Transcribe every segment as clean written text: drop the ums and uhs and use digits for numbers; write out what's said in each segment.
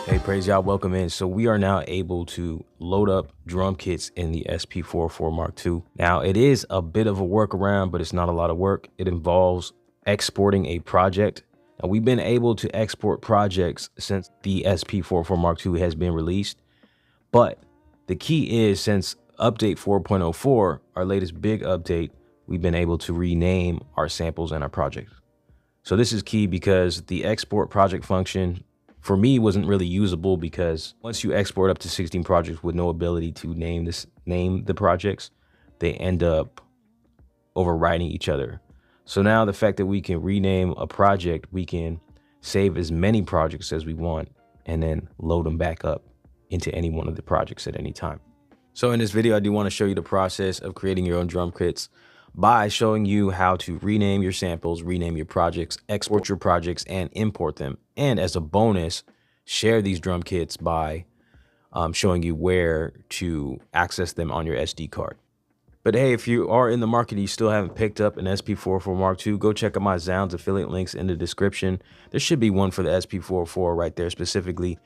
Hey, praise y'all, welcome in. So we are now able to load up drum kits in the SP-404 Mark II. Now it is a bit of a workaround, but it's not a lot of work. It involves exporting a project. Now we've been able to export projects since the SP-404 Mark II has been released. But the key is, since update 4.04, our latest big update, we've been able to rename our samples and our projects. So this is key because the export project function for me wasn't really usable, because once you export up to 16 projects with no ability to name the projects, they end up overriding each other. So now the fact that we can rename a project, we can save as many projects as we want and then load them back up into any one of the projects at any time. So in this video, I do want to show you the process of creating your own drum kits by showing you how to rename your samples, rename your projects, export your projects, and import them. And as a bonus, share these drum kits by showing you where to access them on your SD card. But hey, if you are in the market and you still haven't picked up an SP-404 Mark II, go check out my Zounds affiliate links in the description. There should be one for the SP-404 right there specifically.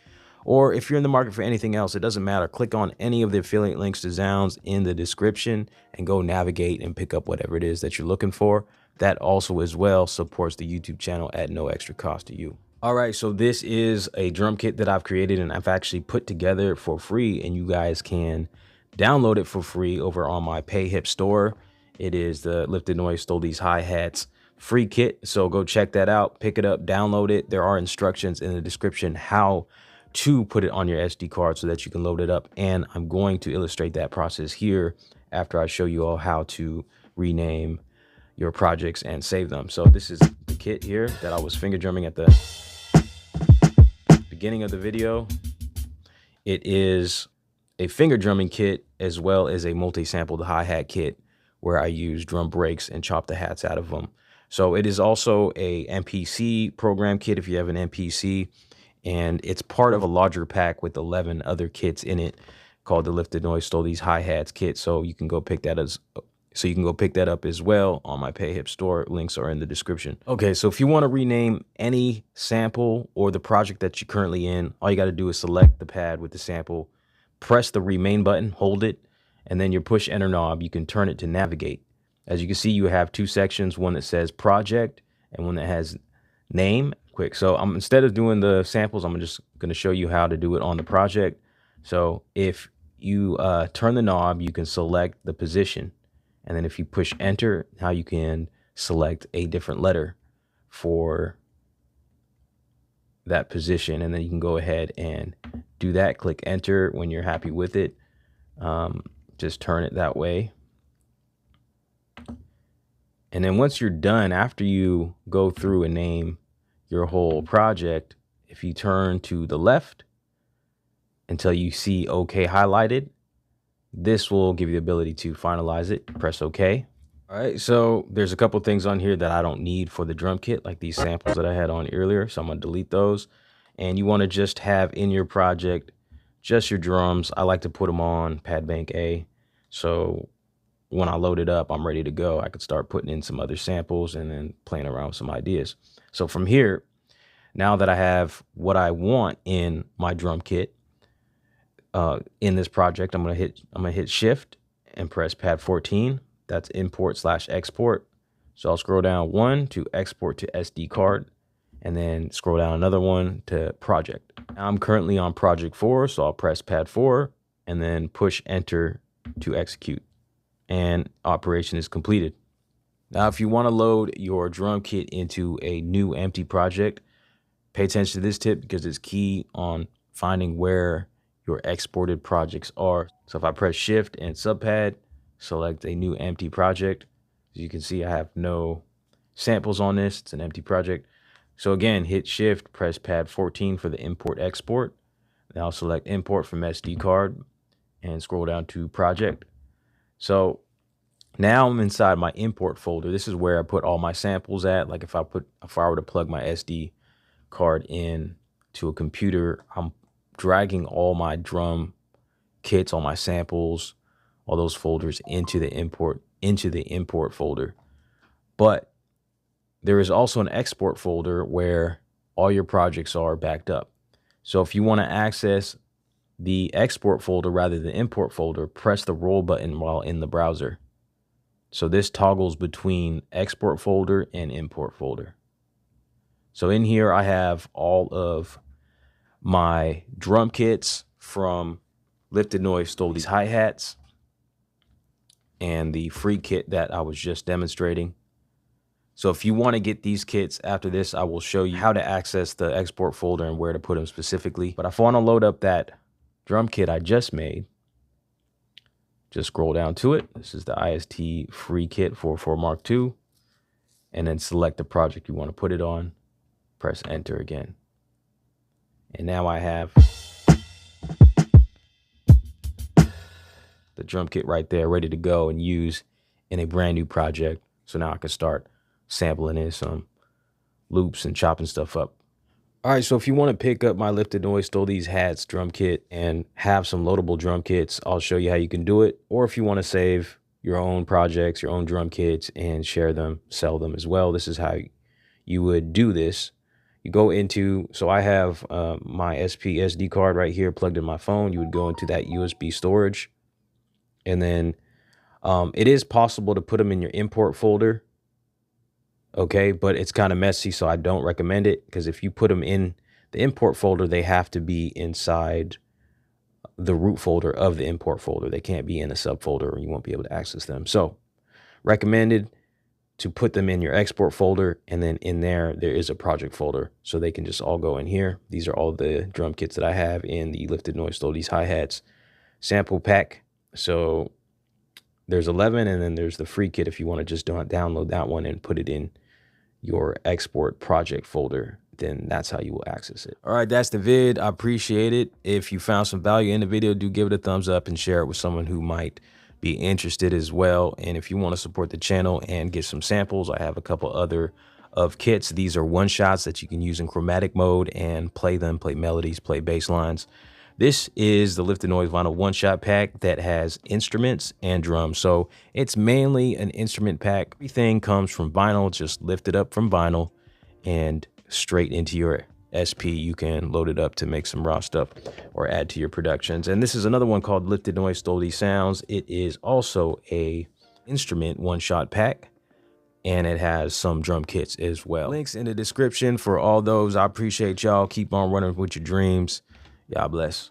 Or if you're in the market for anything else, it doesn't matter. Click on any of the affiliate links to Zounds in the description and go navigate and pick up whatever it is that you're looking for. That also as well supports the YouTube channel at no extra cost to you. All right, so this is a drum kit that I've created and I've actually put together for free, and you guys can download it for free over on my PayHip store. It is the Lifted Noise Stole These Hi-Hats free kit. So go check that out, pick it up, download it. There are instructions in the description how to put it on your SD card so that you can load it up. And I'm going to illustrate that process here after I show you all how to rename your projects and save them. So this is the kit here that I was finger drumming at the beginning of the video. It is a finger drumming kit as well as a multi-sampled hi-hat kit where I use drum breaks and chop the hats out of them. So it is also a MPC program kit if you have an MPC, and it's part of a larger pack with 11 other kits in it called the Lifted Noise Stole These Hi-Hats kit. So you can go pick that up as well on my PayHip store. Links are in the description. Okay, so if you want to rename any sample or the project that you're currently in, all you got to do is select the pad with the sample, press the rename button, hold it, and then your push enter knob, you can turn it to navigate. As you can see, you have two sections, one that says project and one that has name. Quick, so instead of doing the samples, I'm just going to show you how to do it on the project. So if you turn the knob, you can select the position, and then if you push enter, now you can select a different letter for that position, and then you can go ahead and do that. Click enter when you're happy with it. Just turn it that way. And then once you're done, after you go through and name your whole project, if you turn to the left until you see OK highlighted, this will give you the ability to finalize it. Press OK. All right, so there's a couple things on here that I don't need for the drum kit, like these samples that I had on earlier, so I'm gonna delete those. And you want to just have in your project just your drums. I like to put them on pad bank A, so when I load it up, I'm ready to go. I could start putting in some other samples and then playing around with some ideas. So from here, now that I have what I want in my drum kit, in this project, I'm gonna hit Shift and press pad 14. That's import/export. So I'll scroll down one to export to SD card, and then scroll down another one to project. Now I'm currently on project 4, so I'll press pad 4 and then push enter to execute, and operation is completed. Now, if you want to load your drum kit into a new empty project, pay attention to this tip because it's key on finding where your exported projects are. So if I press shift and subpad, select a new empty project. As you can see, I have no samples on this. It's an empty project. So again, hit shift, press pad 14 for the import export. Now select import from SD card and scroll down to project. So now I'm inside my import folder. This is where I put all my samples at. Like if I were to plug my SD card in to a computer, I'm dragging all my drum kits, all my samples, all those folders into the import folder. But there is also an export folder where all your projects are backed up. So if you want to access the export folder rather than import folder, press the roll button while in the browser. So this toggles between export folder and import folder. So in here, I have all of my drum kits from Lifted Noise stole these hi-hats and the free kit that I was just demonstrating. So if you want to get these kits after this, I will show you how to access the export folder and where to put them specifically. But if I want to load up that drum kit I just made, just scroll down to it. This is the IST free kit 404 Mark II. And then select the project you want to put it on. Press enter again. And now I have the drum kit right there ready to go and use in a brand new project. So now I can start sampling in some loops and chopping stuff up. All right, so if you want to pick up my Lifted Noise Stole These Hats drum kit and have some loadable drum kits, I'll show you how you can do it. Or if you want to save your own projects, your own drum kits, and share them, sell them as well, this is how you would do this. You go into, so I have my SP SD card right here plugged in my phone. You would go into that USB storage. And then it is possible to put them in your import folder. Okay, but it's kind of messy, so I don't recommend it, because if you put them in the import folder, they have to be inside the root folder of the import folder. They can't be in a subfolder or you won't be able to access them. So recommended to put them in your export folder, and then in there is a project folder, so they can just all go in here. These are all the drum kits that I have in the Lifted Noise Stole These hi-hats sample pack. So there's 11, and then there's the free kit if you want to just download that one and put it in your export project folder. Then that's how you will access it. All right, that's the vid. I appreciate it. If you found some value in the video, do give it a thumbs up and share it with someone who might be interested as well. And if you want to support the channel and get some samples, I have a couple other of kits. These are one shots that you can use in chromatic mode and play them, play melodies, play bass lines. This is the Lifted Noise Vinyl one-shot pack that has instruments and drums. So it's mainly an instrument pack. Everything comes from vinyl, just lifted up from vinyl and straight into your SP. You can load it up to make some raw stuff or add to your productions. And this is another one called Lifted Noise Stole These Sounds. It is also a instrument one-shot pack, and it has some drum kits as well. Links in the description for all those. I appreciate y'all. Keep on running with your dreams. God bless.